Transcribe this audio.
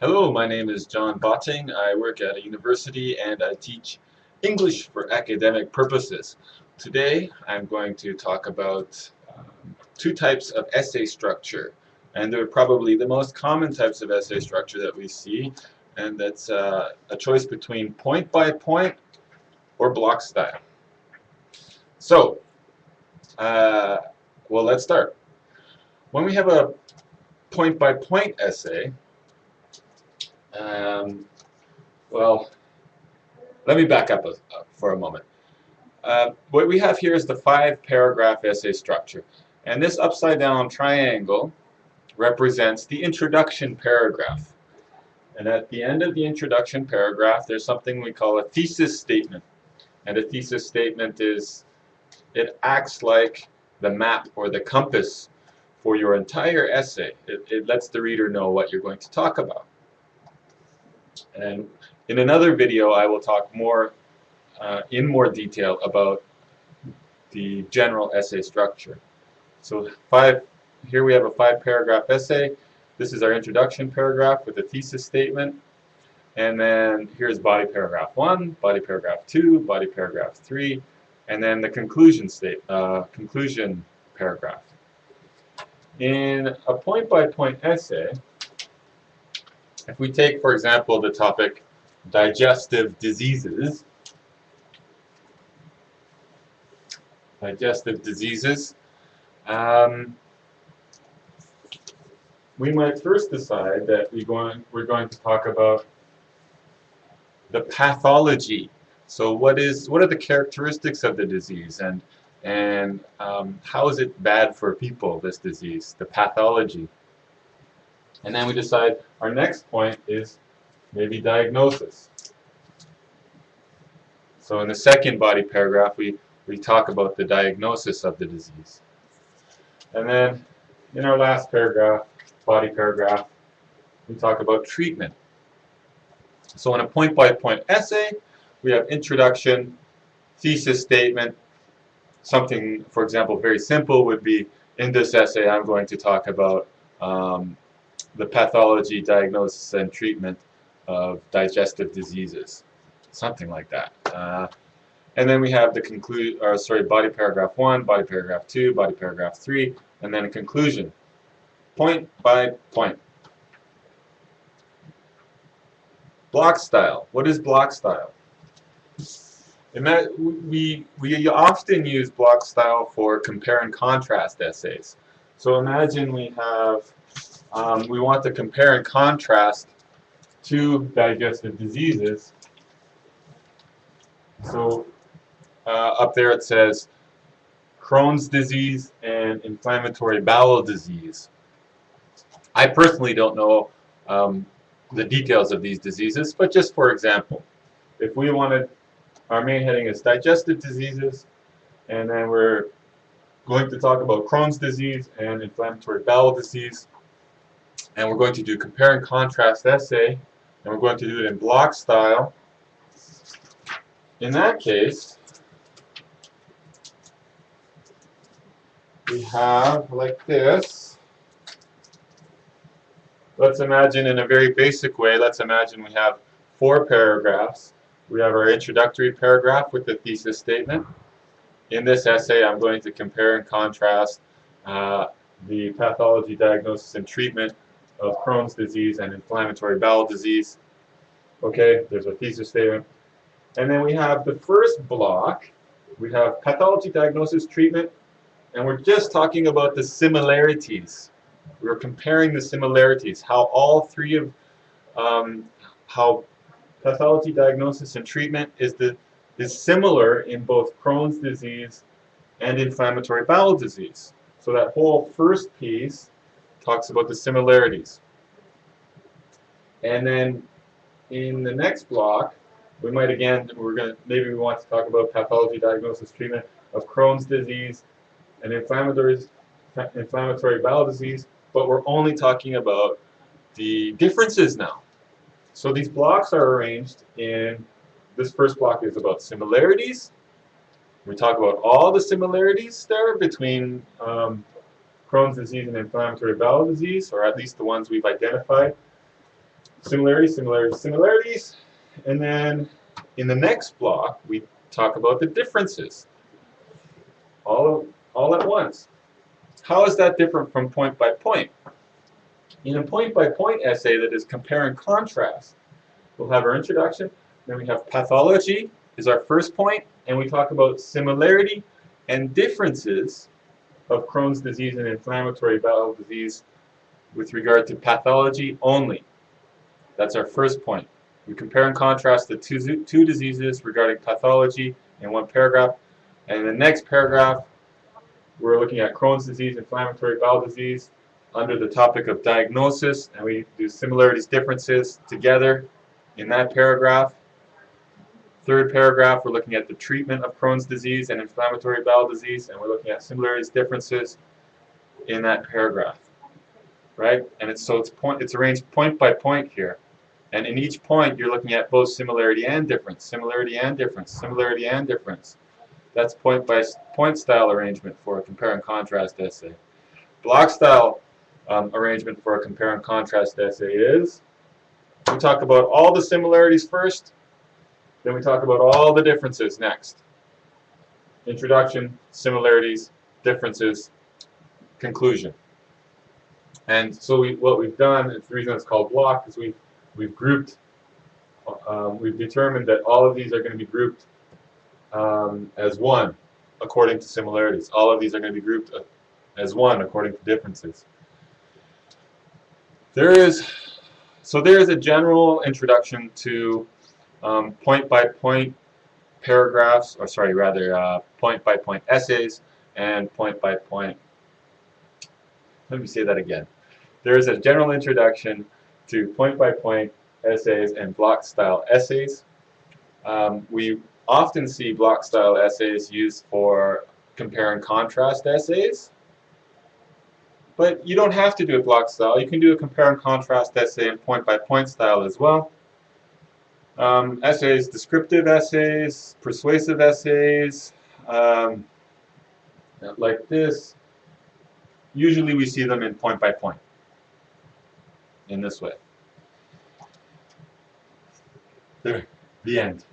Hello, my name is John Botting. I work at a university and I teach English for academic purposes. Today I'm going to talk about two types of essay structure, and they're probably the most common types of essay structure that we see, and that's a choice between point by point or block style. So, uh, well, let's start. When we have a point by point essay, um, well, let me back up for a moment. What we have here is the 5-paragraph essay structure. And this upside down triangle represents the introduction paragraph. And at the end of the introduction paragraph, there's something we call a thesis statement. And a thesis statement it acts like the map or the compass for your entire essay. It lets the reader know what you're going to talk about. And in another video, I will talk in more detail about the general essay structure. So here we have a 5-paragraph essay. This is our introduction paragraph with a thesis statement. And then here's body paragraph 1, body paragraph 2, body paragraph 3, and then the conclusion paragraph. In a point-by-point essay, if we take, for example, the topic digestive diseases, we might first decide that we're going to talk about the pathology. So what are the characteristics of the disease, and how is it bad for people, this disease, the pathology. And then we decide our next point is maybe diagnosis. So in the second body paragraph, we talk about the diagnosis of the disease. And then in our last paragraph, body paragraph, we talk about treatment. So in a point-by-point essay, we have introduction, thesis statement. Something, for example, very simple would be, in this essay I'm going to talk about the pathology, diagnosis, and treatment of digestive diseases. Something like that. And then we have the body paragraph 1, body paragraph 2, body paragraph 3, and then a conclusion. Point by point. Block style. What is block style? We often use block style for compare and contrast essays. So imagine we want to compare and contrast two digestive diseases. So up there it says Crohn's disease and inflammatory bowel disease. I personally don't know the details of these diseases, but just for example, if we wanted, our main heading is digestive diseases, and then we're going to talk about Crohn's disease and inflammatory bowel disease, and we're going to do compare and contrast essay, and we're going to do it in block style. In that case, we have like this. Let's imagine in a very basic way, let's imagine we have 4 paragraphs. We have our introductory paragraph with the thesis statement. In this essay, I'm going to compare and contrast the pathology, diagnosis, and treatment of Crohn's disease and inflammatory bowel disease. Okay, there's a thesis statement. And then we have the first block. We have pathology, diagnosis, treatment, and we're just talking about the similarities. We're comparing the similarities, how all three of, how pathology, diagnosis, and treatment is similar in both Crohn's disease and inflammatory bowel disease. So that whole first piece talks about the similarities. And then in the next block, we might maybe we want to talk about pathology, diagnosis, treatment of Crohn's disease and inflammatory bowel disease, but we're only talking about the differences now. So these blocks are arranged in, this first block is about similarities. We talk about all the similarities there between Crohn's disease and inflammatory bowel disease, or at least the ones we've identified. Similarities, similarities, similarities. And then in the next block, we talk about the differences all at once. How is that different from point by point? In a point-by-point essay that is compare and contrast, we'll have our introduction, then we have pathology is our first point, and we talk about similarity and differences of Crohn's disease and inflammatory bowel disease with regard to pathology only. That's our first point. We compare and contrast the two diseases regarding pathology in one paragraph, and in the next paragraph we're looking at Crohn's disease, inflammatory bowel disease, under the topic of diagnosis, and we do similarities, differences together in that paragraph. Third paragraph, we're looking at the treatment of Crohn's disease and inflammatory bowel disease, and we're looking at similarities, differences in that paragraph, right? And it's arranged point by point here, and in each point you're looking at both similarity and difference, similarity and difference, similarity and difference. That's point by point style arrangement for a compare and contrast essay. Block style arrangement for a compare and contrast essay is, we talk about all the similarities first, then we talk about all the differences next. Introduction, similarities, differences, conclusion. And so what we've done, it's the reason it's called block, is we've grouped, we've determined that all of these are going to be grouped as one according to similarities. All of these are going to be grouped as one according to differences. There is a general introduction to point-by-point paragraphs, or sorry, rather point-by-point essays and point-by-point. Let me say that again. There is a general introduction to point-by-point essays and block-style essays. We often see block-style essays used for compare and contrast essays. But you don't have to do a block style. You can do a compare and contrast essay in point-by-point style as well. Essays, descriptive essays, persuasive essays, like this. Usually we see them in point-by-point, in this way. There, the end.